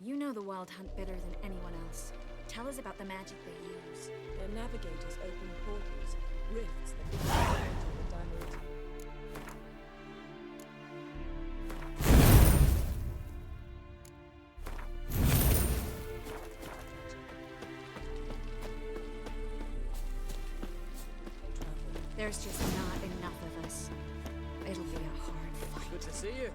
You know the Wild Hunt better than anyone else. Tell us about the magic they use. Their navigators open portals, rifts that become the damned. There's just not enough of us. It'll be a hard fight. Good to see you.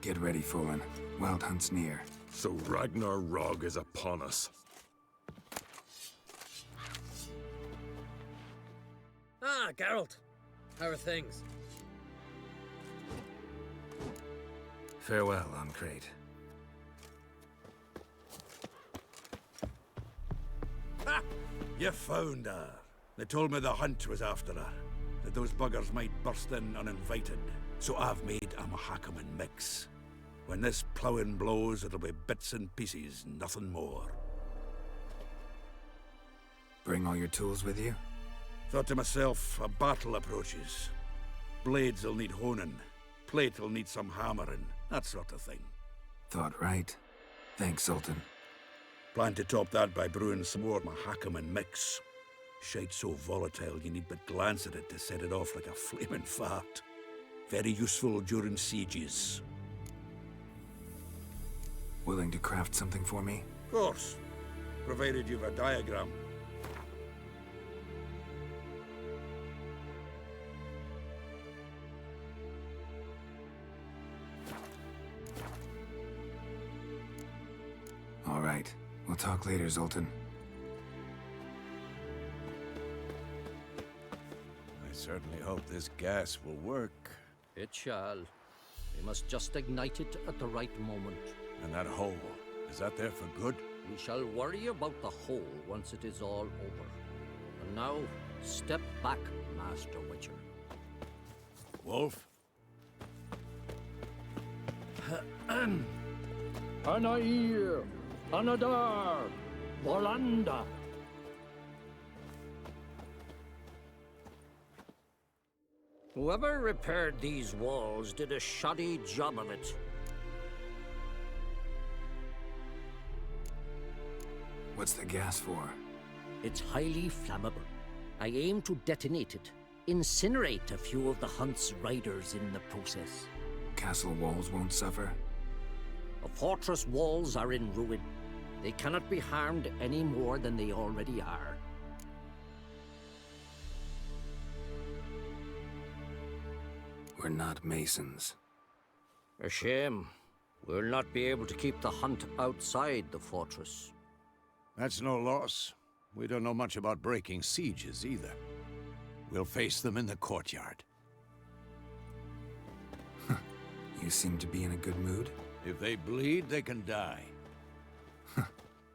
Get ready, Fullen. Wild Hunt's near. So Ragnarok is upon us. Ah, Geralt. How are things? Farewell, Ancrate. Ha! You found her. They told me the hunt was after her. That those buggers might burst in uninvited. So I've made a Mahakaman mix. When this ploughing blows, it'll be bits and pieces, nothing more. Bring all your tools with you? Thought to myself, a battle approaches. Blades will need honing. Plate will need some hammering. That sort of thing. Thought right. Thanks, Sultan. Plan to top that by brewing some more Mahakaman mix. Shite so volatile you need but glance at it to set it off like a flaming fart. Very useful during sieges. Willing to craft something for me? Of course. Provided you've a diagram. All right. We'll talk later, Zoltan. I certainly hope this gas will work. It shall. We must just ignite it at the right moment. And that hole, is that there for good? We shall worry about the hole once it is all over. And now, step back, Master Witcher. Wolf? Anair! Anadar! Volanda! Whoever repaired these walls did a shoddy job of it. What's the gas for? It's highly flammable. I aim to detonate it, incinerate a few of the Hunt's riders in the process. Castle walls won't suffer? The fortress walls are in ruin. They cannot be harmed any more than they already are. We're not masons. A shame. We'll not be able to keep the Hunt outside the fortress. That's no loss. We don't know much about breaking sieges either. We'll face them in the courtyard. You seem to be in a good mood. If they bleed, they can die.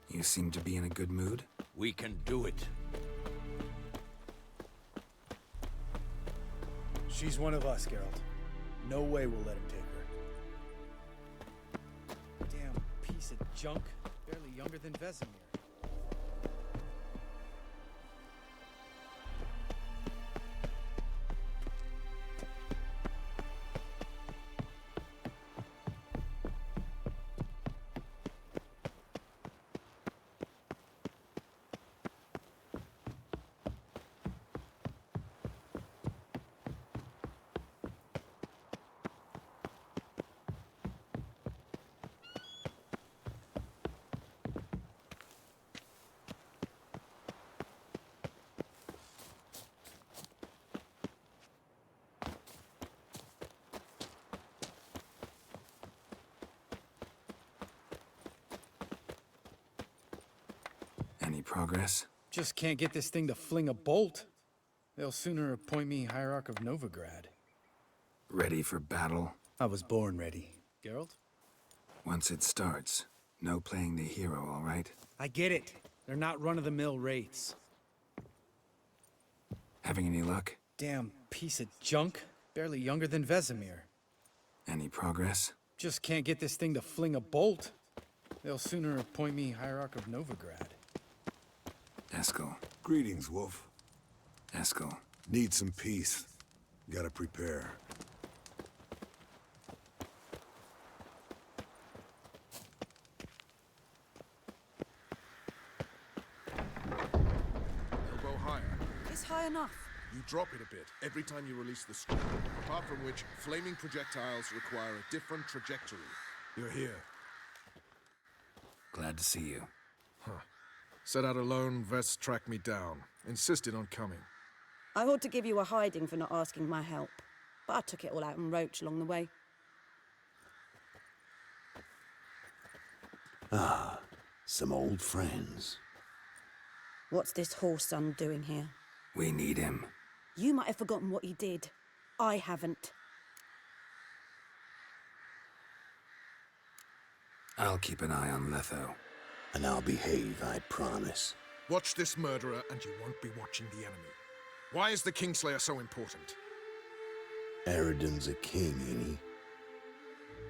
You seem to be in a good mood. We can do it. She's one of us, Geralt. No way we'll let him take her. Damn piece of junk. Barely younger than Vesemir. Any progress? Just can't get this thing to fling a bolt. They'll sooner appoint me Hierarch of Novigrad. Ready for battle? I was born ready. Geralt? Once it starts, no playing the hero, all right? I get it. They're not run-of-the-mill wraiths. Having any luck? Damn piece of junk. Barely younger than Vesemir. Any progress? Just can't get this thing to fling a bolt. They'll sooner appoint me Hierarch of Novigrad. Eskel. Greetings, Wolf. Eskel. Need some peace. Gotta prepare. Elbow higher. It's high enough. You drop it a bit every time you release the screw, apart from which flaming projectiles require a different trajectory. You're here. Glad to see you. Set out alone, Vest tracked me down. Insisted on coming. I ought to give you a hiding for not asking my help, but I took it all out in Roach along the way. Ah, some old friends. What's this horse son doing here? We need him. You might have forgotten what he did. I haven't. I'll keep an eye on Letho. And I'll behave, I promise. Watch this murderer and you won't be watching the enemy. Why is the Kingslayer so important? Eridan's a king, ain't he?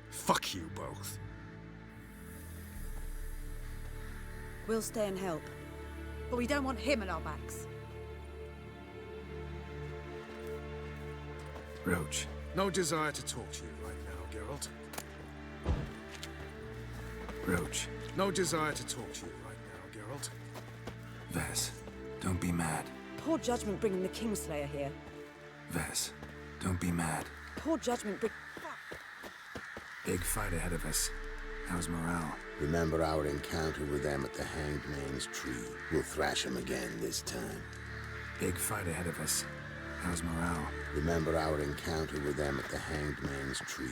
Fuck you both. We'll stay and help. But we don't want him on our backs. Roach. No desire to talk to you right now, Geralt. Roach. No desire to talk to you right now, Geralt. Vess, don't be mad. Poor judgment bringing the Kingslayer here. Vess, don't be mad. Poor judgment bring... Big fight ahead of us. How's morale? Remember our encounter with them at the Hanged Man's Tree. We'll thrash them again this time. Big fight ahead of us. How's morale? Remember our encounter with them at the Hanged Man's Tree.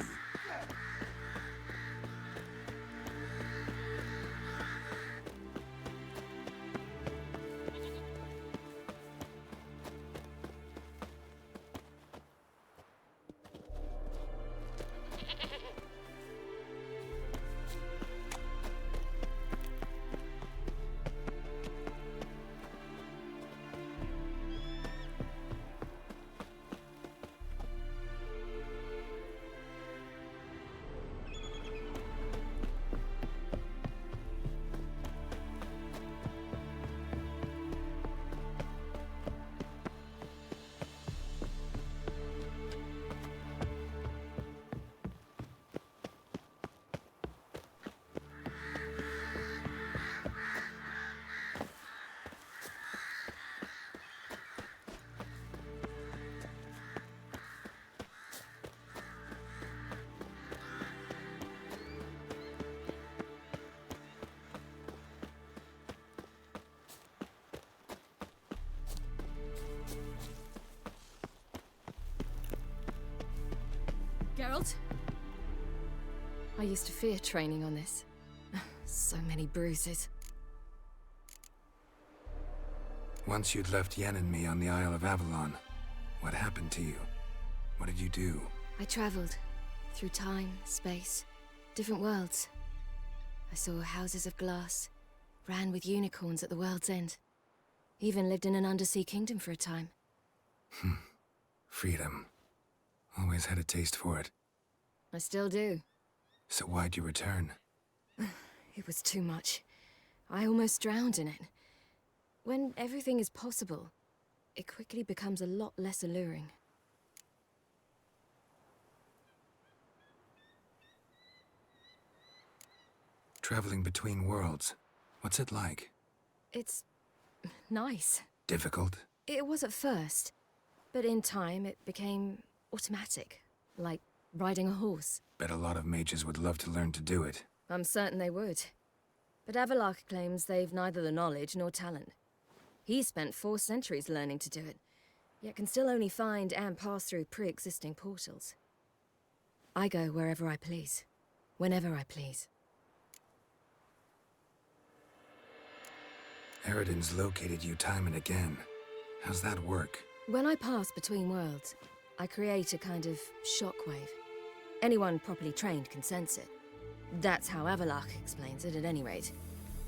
Geralt? I used to fear training on this. So many bruises. Once you'd left Yen and me on the Isle of Avalon, what happened to you? What did you do? I traveled through time, space, different worlds. I saw houses of glass, ran with unicorns at the world's end. Even lived in an undersea kingdom for a time. Freedom. Always had a taste for it. I still do. So why'd you return? It was too much. I almost drowned in it. When everything is possible, it quickly becomes a lot less alluring. Traveling between worlds. What's it like? It's nice. Difficult? It was at first, but in time it became automatic, like riding a horse. Bet a lot of mages would love to learn to do it. I'm certain they would. But Avalok claims they've neither the knowledge nor talent. He spent 4 centuries learning to do it, yet can still only find and pass through pre-existing portals. I go wherever I please, whenever I please. Eridan's located you time and again. How's that work? When I pass between worlds, I create a kind of shockwave. Anyone properly trained can sense it. That's how Avalok explains it, at any rate.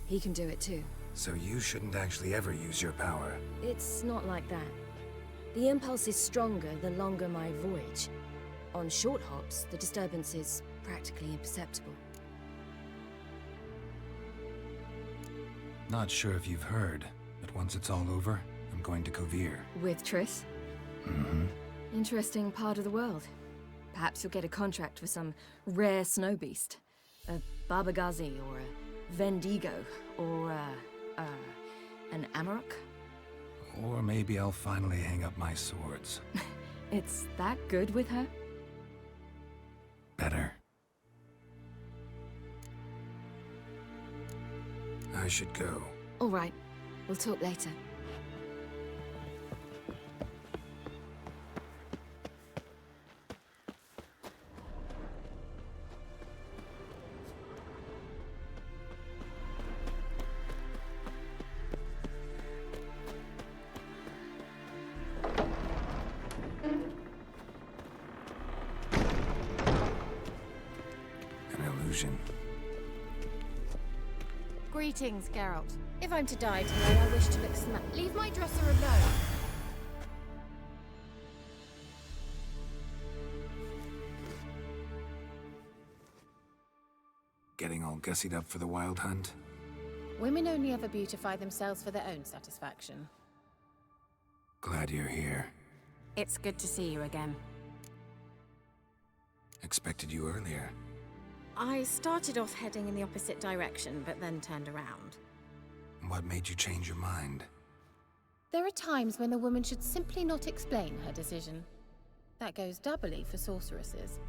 He can do it too. So you shouldn't actually ever use your power. It's not like that. The impulse is stronger the longer my voyage. On short hops, the disturbance is practically imperceptible. Not sure if you've heard, but once it's all over, I'm going to Kovir. With Triss? Interesting part of the world. Perhaps you'll get a contract for some rare snow beast. A Barbagazi, or a Vendigo, or an Amarok. Or maybe I'll finally hang up my swords. It's that good with her? Better. I should go. All right. We'll talk later. An illusion. Greetings, Geralt. If I'm to die tonight, I wish to look Leave my dresser alone. Getting all gussied up for the wild hunt? Women only ever beautify themselves for their own satisfaction. Glad you're here. It's good to see you again. Expected you earlier. I started off heading in the opposite direction, but then turned around. What made you change your mind? There are times when a woman should simply not explain her decision. That goes doubly for sorceresses.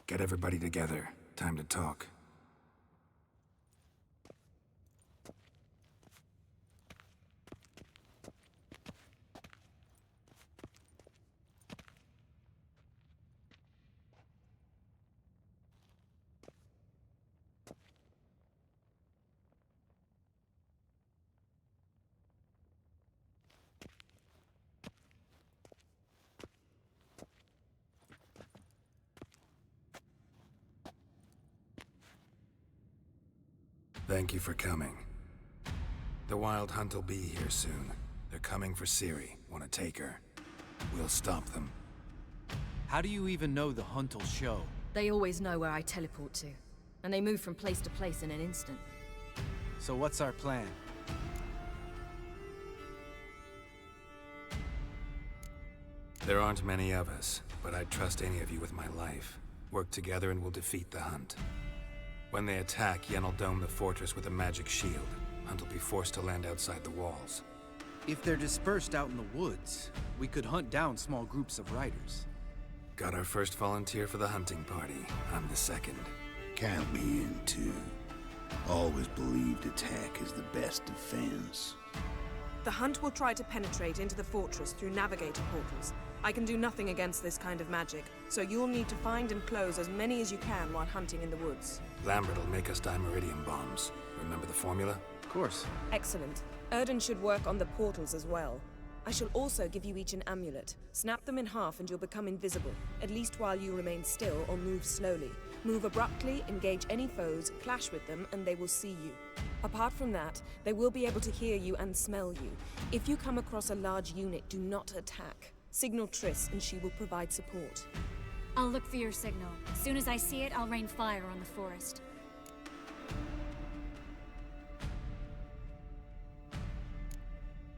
Get everybody together. Time to talk. Thank you for coming. The Wild Hunt will be here soon. They're coming for Ciri. Want to take her? We'll stop them. How do you even know the hunt will show? They always know where I teleport to. And they move from place to place in an instant. So what's our plan? There aren't many of us, but I'd trust any of you with my life. Work together and we'll defeat the Hunt. When they attack, Yen will dome the fortress with a magic shield. Hunt will be forced to land outside the walls. If they're dispersed out in the woods, we could hunt down small groups of riders. Got our first volunteer for the hunting party. I'm the second. Count me in, too. Always believed attack is the best defense. The Hunt will try to penetrate into the fortress through navigator portals. I can do nothing against this kind of magic, so you'll need to find and close as many as you can while hunting in the woods. Lambert will make us dimeridium bombs. Remember the formula? Of course. Excellent. Erden should work on the portals as well. I shall also give you each an amulet. Snap them in half and you'll become invisible, at least while you remain still or move slowly. Move abruptly, engage any foes, clash with them, and they will see you. Apart from that, they will be able to hear you and smell you. If you come across a large unit, do not attack. Signal Triss and she will provide support. I'll look for your signal. As soon as I see it, I'll rain fire on the forest.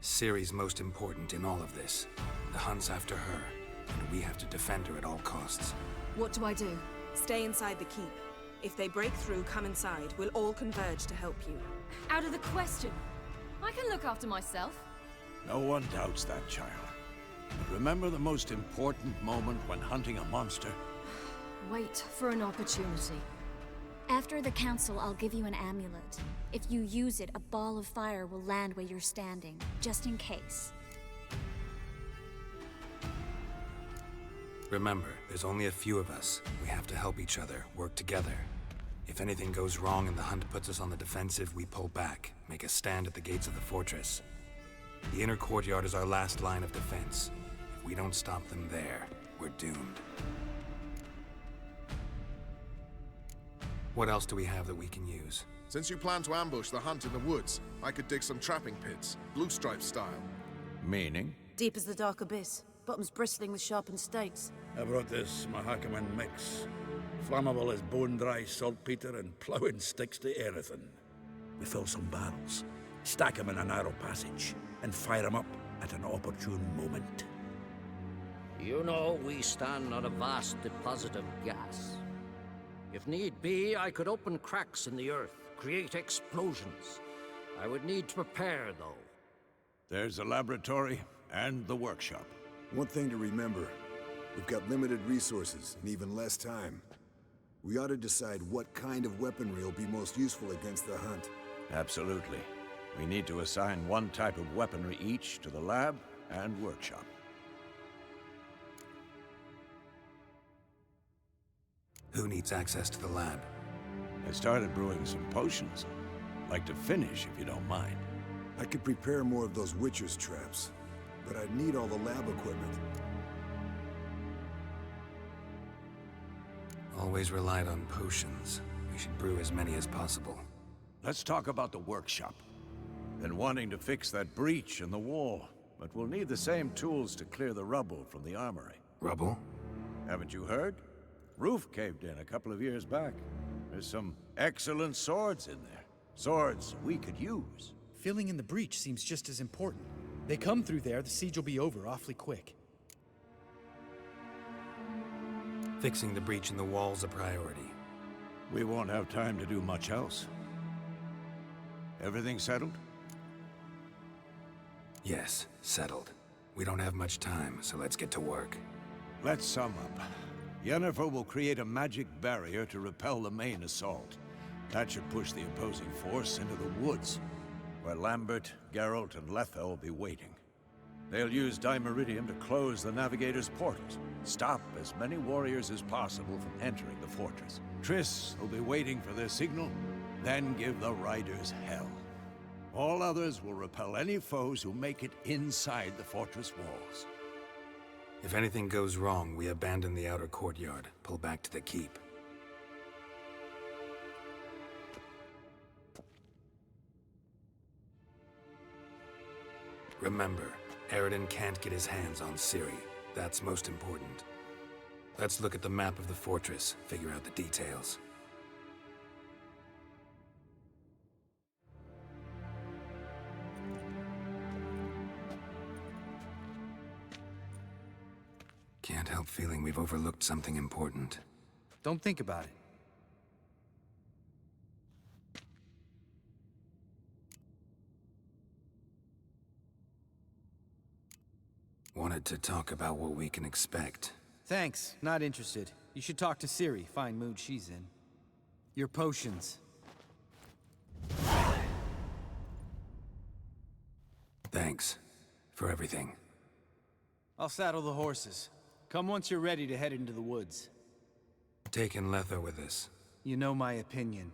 Ciri's most important in all of this. The Hunt's after her, and we have to defend her at all costs. What do I do? Stay inside the keep. If they break through, come inside. We'll all converge to help you. Out of the question. I can look after myself. No one doubts that, child. But remember the most important moment when hunting a monster? Wait for an opportunity. After the council, I'll give you an amulet. If you use it, a ball of fire will land where you're standing, just in case. Remember, there's only a few of us. We have to help each other, work together. If anything goes wrong and the Hunt puts us on the defensive, we pull back, make a stand at the gates of the fortress. The inner courtyard is our last line of defense. If we don't stop them there, we're doomed. What else do we have that we can use? Since you plan to ambush the hunt in the woods, I could dig some trapping pits, blue stripe style. Meaning? Deep as the dark abyss, bottoms bristling with sharpened stakes. I brought this Mahakaman mix. Flammable as bone-dry saltpeter and ploughing sticks to anything. We fill some barrels, stack them in a narrow passage, and fire them up at an opportune moment. You know, we stand on a vast deposit of gas. If need be, I could open cracks in the earth, create explosions. I would need to prepare, though. There's the laboratory and the workshop. One thing to remember, we've got limited resources and even less time. We ought to decide what kind of weaponry will be most useful against the hunt. Absolutely. We need to assign one type of weaponry each to the lab and workshop. Who needs access to the lab? I started brewing some potions. Like to finish, if you don't mind. I could prepare more of those Witcher's traps, but I'd need all the lab equipment. Always relied on potions. We should brew as many as possible. Let's talk about the workshop. Been wanting to fix that breach in the wall, but we'll need the same tools to clear the rubble from the armory. Rubble? Haven't you heard? Roof caved in a couple of years back. There's some excellent swords in there. Swords we could use. Filling in the breach seems just as important. They come through there, the siege will be over awfully quick. Fixing the breach in the wall's a priority. We won't have time to do much else. Everything settled? Yes, settled. We don't have much time, so let's get to work. Let's sum up. Yennefer will create a magic barrier to repel the main assault. That should push the opposing force into the woods, where Lambert, Geralt, and Letha will be waiting. They'll use Dimeridium to close the Navigator's portals, stop as many warriors as possible from entering the fortress. Triss will be waiting for their signal, then give the riders hell. All others will repel any foes who make it inside the fortress walls. If anything goes wrong, we abandon the outer courtyard, pull back to the keep. Remember, Eridan can't get his hands on Ciri. That's most important. Let's look at the map of the fortress, figure out the details. Can't help feeling we've overlooked something important. Don't think about it. Wanted to talk about what we can expect. Thanks, not interested. You should talk to Ciri, fine mood she's in. Your potions. Thanks for everything. I'll saddle the horses. Come once you're ready to head into the woods. Taking Letha with us. You know my opinion.